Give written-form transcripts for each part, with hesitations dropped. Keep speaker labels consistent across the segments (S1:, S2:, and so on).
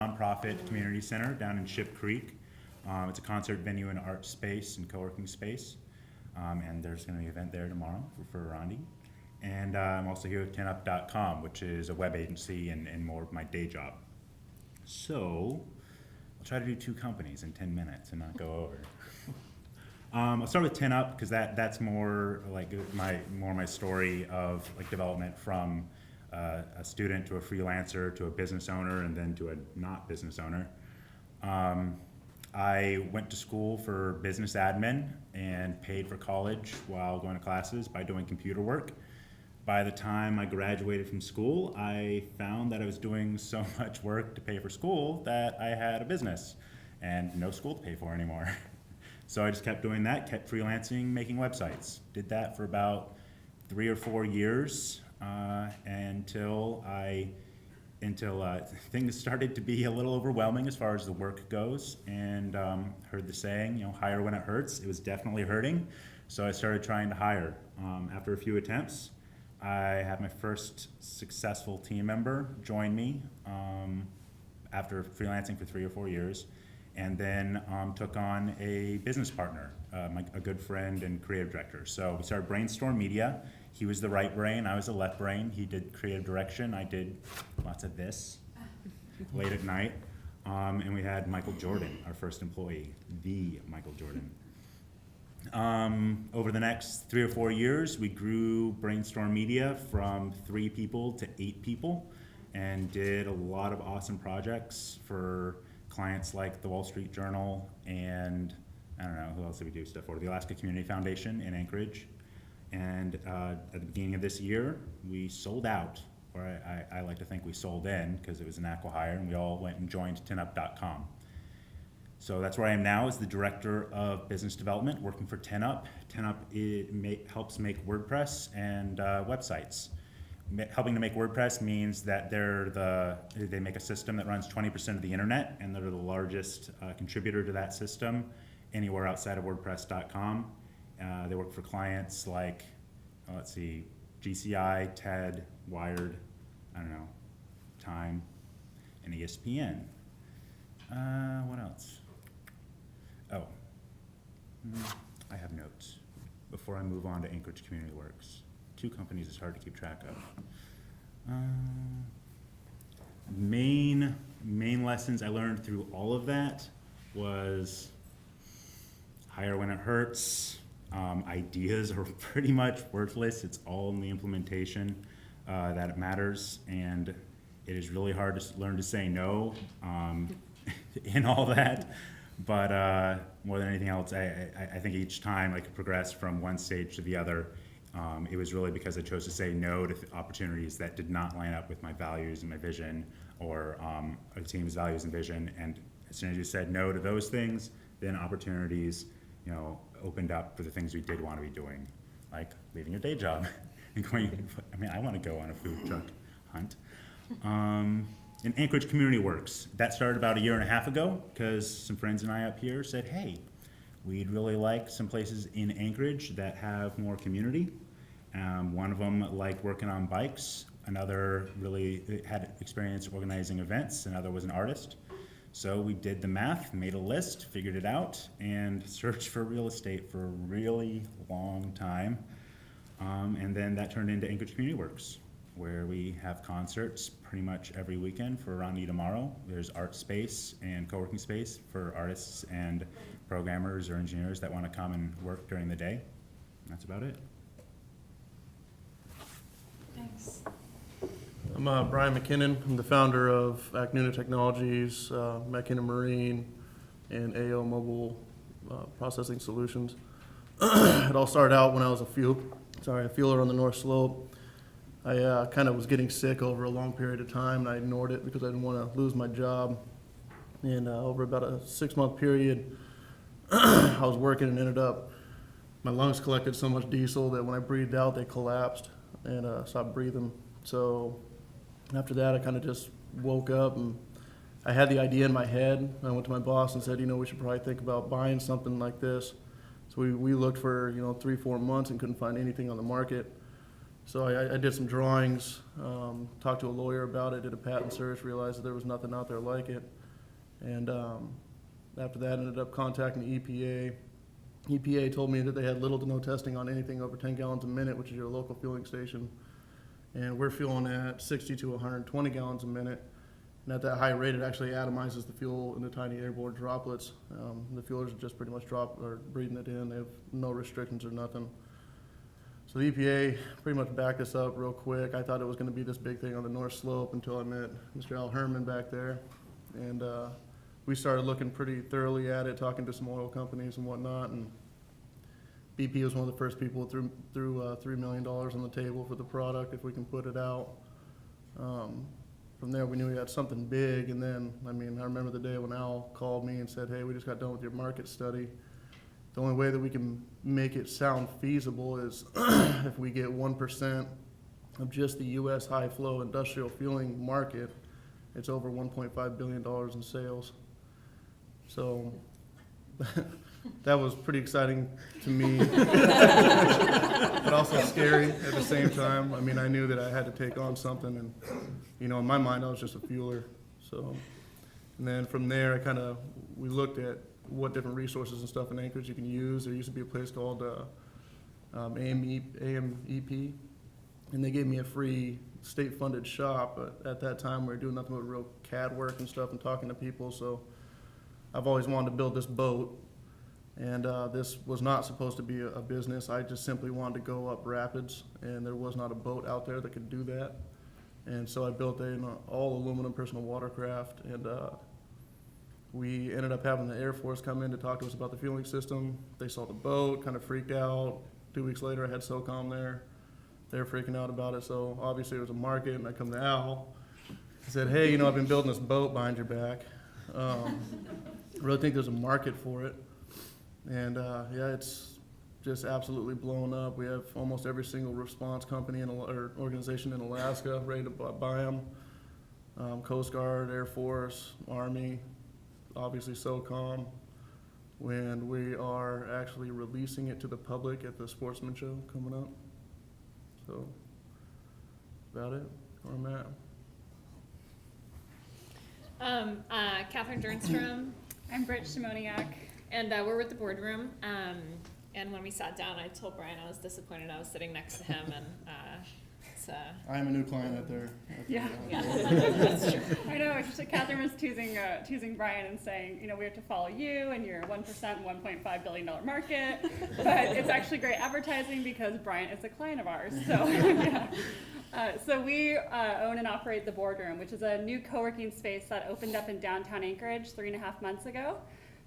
S1: nonprofit community center down in Ship Creek. It's a concert venue and art space and co-working space. And there's going to be an event there tomorrow for Rondi. And I'm also here with 10up.com, which is a web agency and more of my day job. So I'll try to do 2 companies in 10 minutes and not go over. I'll start with 10up because that's more like my story of like development from a student to a freelancer to a business owner and then to a not business owner. I went to school for business admin and paid for college while going to classes by doing computer work. By the time I graduated from school, I found that I was doing so much work to pay for school that I had a business and no school to pay for anymore. So I just kept doing that, kept freelancing, making websites. Did that for about 3 or 4 years until things started to be a little overwhelming as far as the work goes, and heard the saying, hire when it hurts. It was definitely hurting, so I started trying to hire. After a few attempts, I had my first successful team member join me after freelancing for 3 or 4 years, and then took on a business partner, a good friend and creative director. So we started Brainstorm Media. He was the right brain, I was the left brain. He did creative direction, I did lots of this late at night. And we had Michael Jordan, our first employee, the Michael Jordan. Over the next 3 or 4 years, we grew Brainstorm Media from 3 people to 8 people and did a lot of awesome projects for clients like the Wall Street Journal and I don't know, who else did we do stuff for? The Alaska Community Foundation in Anchorage. And at the beginning of this year, we sold out, or I like to think we sold in because it was an acqui-hire, and we all went and joined 10up.com. So that's where I am now as the Director of Business Development, working for 10up. 10up helps make WordPress and websites. Helping to make WordPress means that they make a system that runs 20% of the internet, and they're the largest contributor to that system anywhere outside of WordPress.com. They work for clients like, GCI, TED, Wired, Time, and ESPN. What else? I have notes before I move on to Anchorage Community Works. 2 companies is hard to keep track of. Main lessons I learned through all of that was hire when it hurts. Ideas are pretty much worthless. It's all in the implementation that it matters, and it is really hard to learn to say no in all that. But more than anything else, I think each time I could progress from one stage to the other. It was really because I chose to say no to opportunities that did not line up with my values and my vision, or a team's values and vision. And as soon as you said no to those things, then opportunities, opened up for the things we did want to be doing, like leaving your day job and going. I want to go on a food truck hunt. And Anchorage Community Works, that started about 1.5 years ago because some friends and I up here said, hey, we'd really like some places in Anchorage that have more community. One of them liked working on bikes. Another really had experience organizing events. Another was an artist. So we did the math, made a list, figured it out, and searched for real estate for a really long time. And then that turned into Anchorage Community Works, where we have concerts pretty much every weekend for Rondi tomorrow. There's art space and co-working space for artists and programmers or engineers that want to come and work during the day. That's about it.
S2: Thanks.
S3: I'm Brian McKinnon. I'm the founder of MacKinnon Technologies, MacKinnon Marine, and AO Mobile Processing Solutions. It all started out when I was a fueler on the North Slope. I kind of was getting sick over a long period of time, and I ignored it because I didn't want to lose my job. And over about a 6-month period, I was working and ended up, my lungs collected so much diesel that when I breathed out, they collapsed and stopped breathing. So after that, I kind of just woke up and I had the idea in my head. I went to my boss and said, we should probably think about buying something like this. So we looked for 3-4 months and couldn't find anything on the market. So I did some drawings, talked to a lawyer about it, did a patent search, realized that there was nothing out there like it. And after that, ended up contacting the EPA. EPA told me that they had little to no testing on anything over 10 gallons a minute, which is your local fueling station. And we're fueling at 60 to 120 gallons a minute. And at that high rate, it actually atomizes the fuel into tiny airborne droplets. The fuelers are just pretty much breathing it in. They have no restrictions or nothing. So the EPA pretty much backed us up real quick. I thought it was going to be this big thing on the North Slope until I met Mr. Al Herman back there. And we started looking pretty thoroughly at it, talking to some oil companies and whatnot. And BP was one of the first people who threw $3 million on the table for the product if we can put it out. From there, we knew we had something big. And then, I remember the day when Al called me and said, hey, we just got done with your market study. The only way that we can make it sound feasible is if we get 1% of just the U.S. high-flow industrial fueling market. It's over $1.5 billion in sales. So that was pretty exciting to me, but also scary at the same time. I knew that I had to take on something, and in my mind, I was just a fueler. So, and then from there, we looked at what different resources and stuff in Anchorage you can use. There used to be a place called AMEP, and they gave me a free state-funded shop, but at that time we were doing nothing but real CAD work and stuff and talking to people. So I've always wanted to build this boat, and this was not supposed to be a business. I just simply wanted to go up rapids, and there was not a boat out there that could do that. And so I built an all aluminum personal watercraft, and we ended up having the Air Force come in to talk to us about the fueling system. They saw the boat, kind of freaked out. 2 weeks later, I had SOCOM there. They're freaking out about it, so obviously there was a market, and I come to Al. He said, hey, I've been building this boat behind your back. I really think there's a market for it. And it's just absolutely blown up. We have almost every single response company or organization in Alaska ready to buy them. Coast Guard, Air Force, Army, obviously SOCOM. When we are actually releasing it to the public at the Sportsman Show coming up. So, about it, where I'm at.
S2: Katherine Jernstrom.
S4: I'm Brit, Szymoniak.
S2: And we're with the Boardroom. And when we sat down, I told Brian I was disappointed I was sitting next to him. And
S3: I am a new client out there.
S4: Yeah.
S2: That's true.
S4: I know. Katherine was teasing Brian and saying, we have to follow you and your 1%, $1.5 billion market. But it's actually great advertising because Brian is a client of ours. So, yeah. So we own and operate the Boardroom, which is a new co-working space that opened up in downtown Anchorage 3.5 months ago.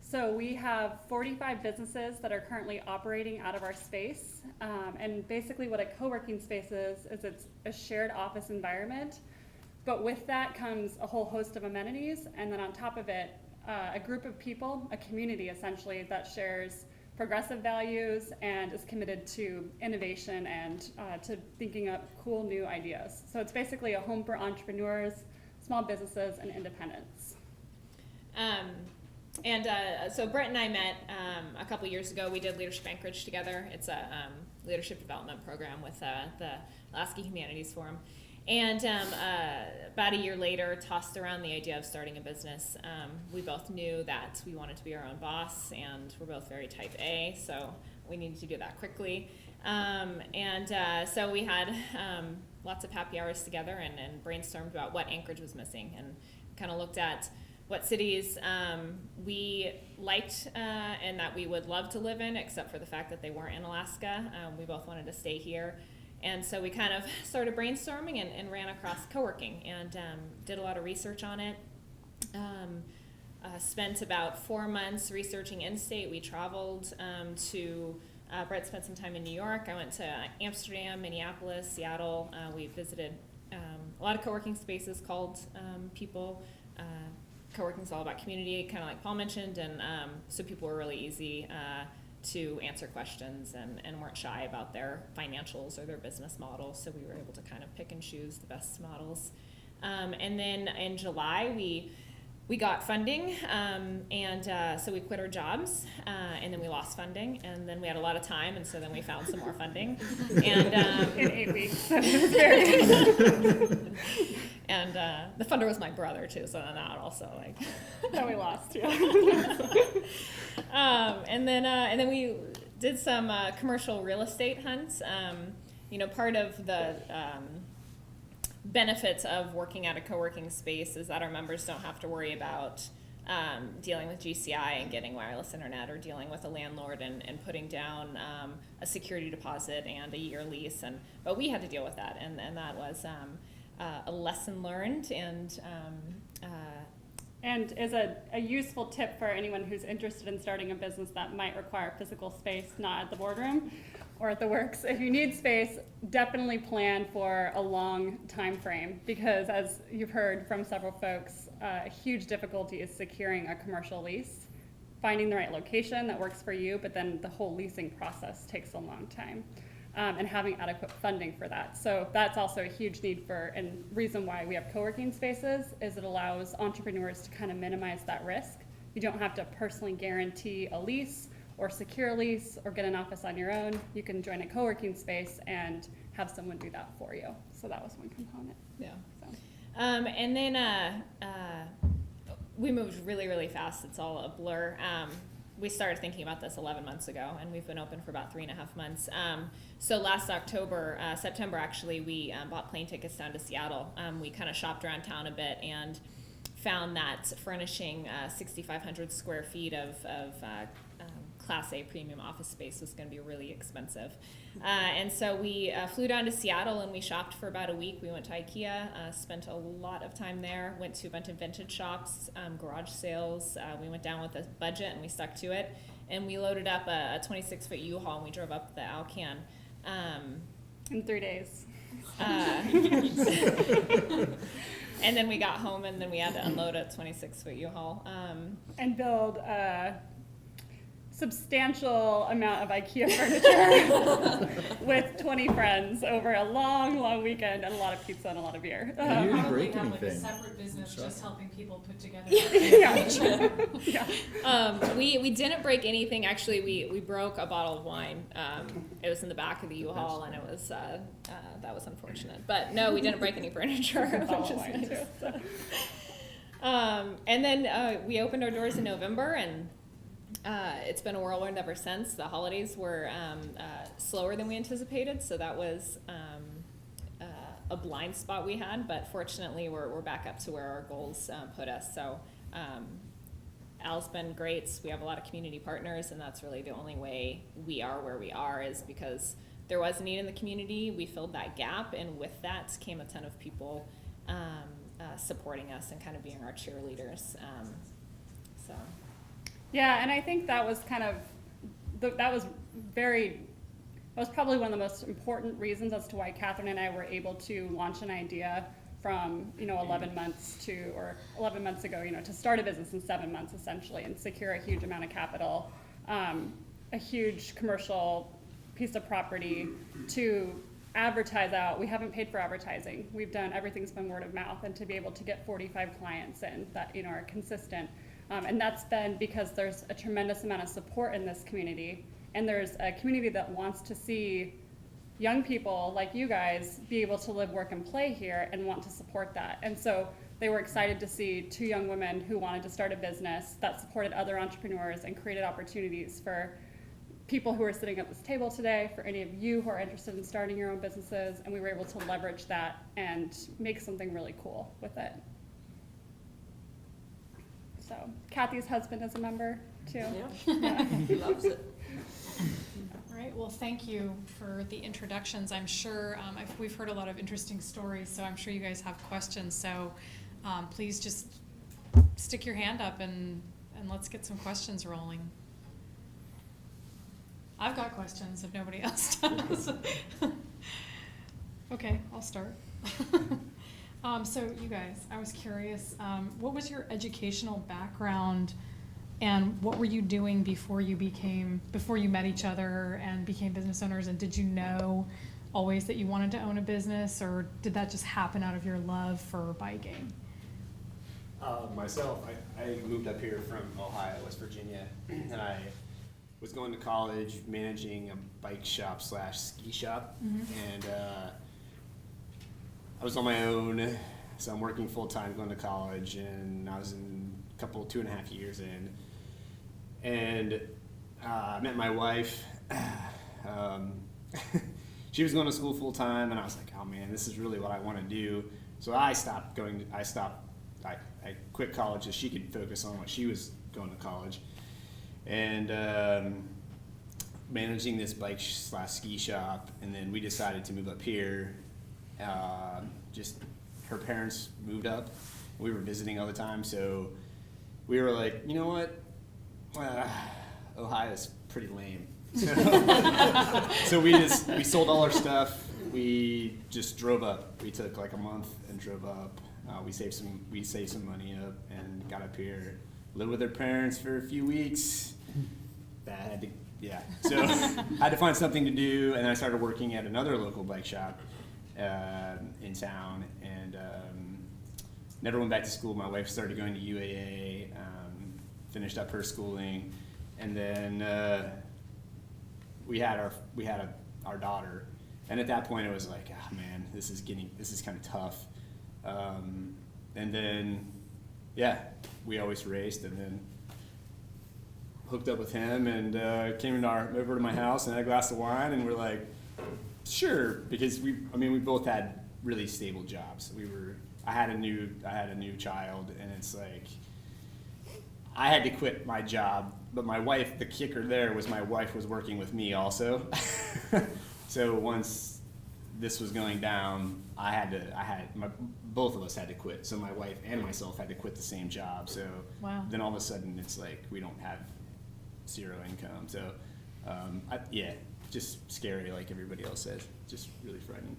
S4: So we have 45 businesses that are currently operating out of our space. And basically what a co-working space is it's a shared office environment. But with that comes a whole host of amenities. And then on top of it, a group of people, a community essentially, that shares progressive values and is committed to innovation and to thinking up cool new ideas. So it's basically a home for entrepreneurs, small businesses, and independents.
S2: So Brett and I met a couple years ago. We did Leadership Anchorage together. It's a leadership development program with the Alaska Humanities Forum. And about a year later, tossed around the idea of starting a business. We both knew that we wanted to be our own boss, and we're both very type A, so we needed to do that quickly. So we had lots of happy hours together and brainstormed about what Anchorage was missing, and kind of looked at what cities we liked and that we would love to live in, except for the fact that they weren't in Alaska. We both wanted to stay here. And so we kind of started brainstorming and ran across co-working and did a lot of research on it. Spent about 4 months researching in-state. We traveled Brett spent some time in New York. I went to Amsterdam, Minneapolis, Seattle. We visited a lot of co-working spaces, called people. Co-working is all about community, kind of like Paul mentioned, and so people were really easy to answer questions and weren't shy about their financials or their business models, so we were able to kind of pick and choose the best models. And then in July, we we got funding, so we quit our jobs, and then we lost funding, and then we had a lot of time, and so then we found some more funding, and
S4: In 8 weeks. It was very
S2: and the funder was my brother too, so then that also like
S4: that we lost, yeah.
S2: and then we did some commercial real estate hunts. Part of the benefits of working at a co-working space is that our members don't have to worry about dealing with GCI and getting wireless internet, or dealing with a landlord and putting down a security deposit and a year lease. But we had to deal with that, and that was a lesson learned, and
S4: is a useful tip for anyone who's interested in starting a business that might require physical space, not at the boardroom or at the works. If you need space, definitely plan for a long time frame, because as you've heard from several folks, a huge difficulty is securing a commercial lease, finding the right location that works for you, but then the whole leasing process takes a long time, and having adequate funding for that. So that's also a huge need for, and reason why we have co-working spaces is it allows entrepreneurs to kind of minimize that risk. You don't have to personally guarantee a lease or secure a lease or get an office on your own. You can join a co-working space and have someone do that for you. So that was one component.
S2: yeah.
S4: So.
S2: And then we moved really, really fast. It's all a blur. We started thinking about this 11 months ago, and we've been open for about 3.5 months. So last September actually, we bought plane tickets down to Seattle. We kind of shopped around town a bit and found that furnishing 6,500 square feet of Class A premium office space was going to be really expensive. And so we flew down to Seattle, and we shopped for about a week. We went to IKEA, spent a lot of time there, went to a bunch of vintage shops, garage sales. We went down with a budget, and we stuck to it. And we loaded up a 26-foot U-Haul, and we drove up the Alcan.
S4: In 3 days.
S2: And then we got home, and then we had to unload a 26-foot U-Haul.
S4: And build substantial amount of IKEA furniture with 20 friends over a long, long weekend, and a lot of pizza and a lot of beer.
S5: You didn't
S6: Probably
S5: break
S6: have like a
S5: anything.
S6: separate business just helping people put together.
S4: Yeah. Yeah.
S2: We didn't break anything. Actually, we broke a bottle of wine. It was in the back of the U-Haul, and it was that was unfortunate. But no, we didn't break any furniture, which is
S4: Wine,
S2: nice.
S4: too, so.
S2: And then we opened our doors in November, and it's been a whirlwind ever since. The holidays were slower than we anticipated, so that was a blind spot we had. But fortunately, we're back up to where our goals put us. So Al's been great. We have a lot of community partners, and that's really the only way we are where we are, is because there was a need in the community. We filled that gap, and with that came a ton of people supporting us and kind of being our cheerleaders. So.
S4: Yeah, and I think that was kind of, that was probably one of the most important reasons as to why Katherine and I were able to launch an idea from, 11 months ago, to start a business in 7 months essentially, and secure a huge amount of capital, a huge commercial piece of property to advertise out. We haven't paid for advertising. We've done, everything's been word of mouth, and to be able to get 45 clients in that, are consistent. And that's been because there's a tremendous amount of support in this community, and there's a community that wants to see young people like you guys be able to live, work, and play here, and want to support that. And so they were excited to see 2 young women who wanted to start a business that supported other entrepreneurs and created opportunities for people who are sitting at this table today, for any of you who are interested in starting your own businesses, and we were able to leverage that and make something really cool with it. So Kathy's husband is a member too.
S6: Yeah, he loves it. All right, well, thank you for the introductions. I'm sure we've heard a lot of interesting stories, so I'm sure you guys have questions. So please just stick your hand up and let's get some questions rolling. I've got questions if nobody else does. Okay, I'll start. So you guys, I was curious, what was your educational background, and what were you doing before you met each other and became business owners? And did you know always that you wanted to own a business, or did that just happen out of your love for biking?
S5: Myself, I moved up here from Ohio, West Virginia, and I was going to college managing a bike shop / ski shop, and I was on my own, so I'm working full time going to college, and I was in a couple, 2.5 years in, and I met my wife. She was going to school full time, and I was like, oh man, this is really what I want to do. So I quit college so she could focus on what she was going to college. And managing this bike / ski shop, and then we decided to move up here. Just her parents moved up. We were visiting all the time, so we were like, you know what? Ohio's pretty lame. So we sold all our stuff. We just drove up. We took like a month and drove up. We saved some money up and got up here. Lived with her parents for a few weeks. So I had to find something to do, and I started working at another local bike shop in town, and never went back to school. My wife started going to UAA, finished up her schooling, and then we had our daughter, and at that point it was like, oh man, this is kind of tough. And then, we always raced, and then hooked up with him, and came over to my house and had a glass of wine, and we're like, sure, because we both had really stable jobs. I had a new child, and it's like, I had to quit my job, but my wife, the kicker there was my wife was working with me also. So once this was going down, both of us had to quit. So my wife and myself had to quit the same job. So
S6: Wow.
S5: then all of a sudden it's like we don't have zero income. So just scary, like everybody else says. Just really frightening.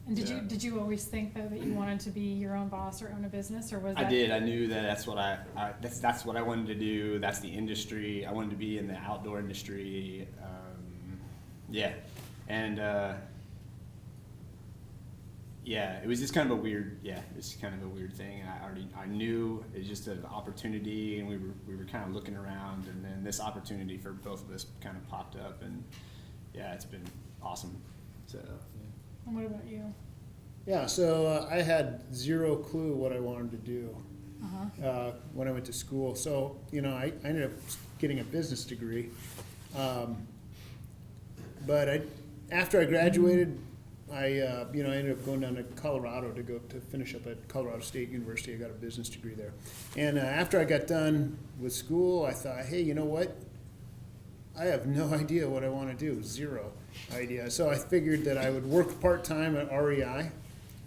S6: And did you always think though that you wanted to be your own boss or own a business, or was that?
S5: I did. I knew that that's what that's what I wanted to do. That's the industry. I wanted to be in the outdoor industry. And it was just kind of a weird thing. And I knew it was just an opportunity, and we were kind of looking around, and then this opportunity for both of us kind of popped up, and it's been awesome. So.
S6: And what about you?
S7: Yeah, so I had zero clue what I wanted to do when I went to school. So, I ended up getting a business degree. But after I graduated, I ended up going down to Colorado to finish up at Colorado State University. I got a business degree there. And after I got done with school, I thought, hey, you know what? I have no idea what I want to do, zero idea. So I figured that I would work part-time at REI.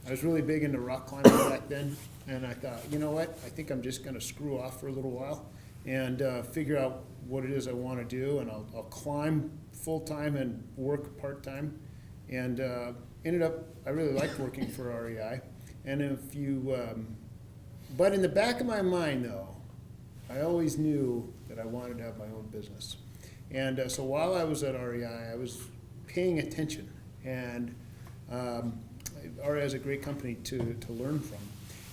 S7: I was really big into rock climbing back then, and I thought, you know what, I think I'm just going to screw off for a little while and figure out what it is I want to do, and I'll climb full-time and work part-time. And ended up, I really liked working for REI. And but in the back of my mind, though, I always knew that I wanted to have my own business. And so while I was at REI, I was paying attention, and REI is a great company to learn from.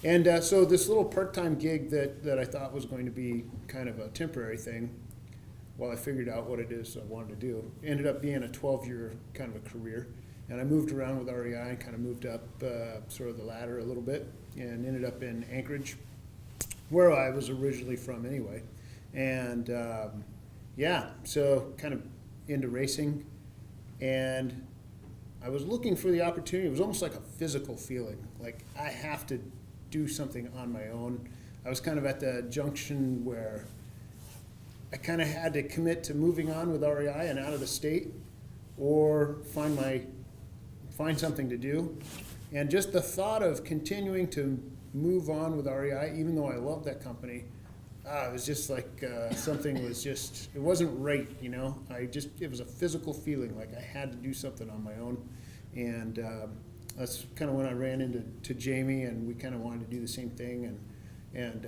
S7: And so this little part-time gig that I thought was going to be kind of a temporary thing, while I figured out what it is I wanted to do, ended up being a 12-year kind of a career. And I moved around with REI and kind of moved up sort of the ladder a little bit, and ended up in Anchorage, where I was originally from anyway. And so kind of into racing, and I was looking for the opportunity. It was almost like a physical feeling, like I have to do something on my own. I was kind of at the junction where I kind of had to commit to moving on with REI and out of the state, or find something to do. And just the thought of continuing to move on with REI, even though I love that company, it was just like something was just, it wasn't right, it was a physical feeling, like I had to do something on my own. And that's kind of when I ran into Jamie, and we kind of wanted to do the same thing. And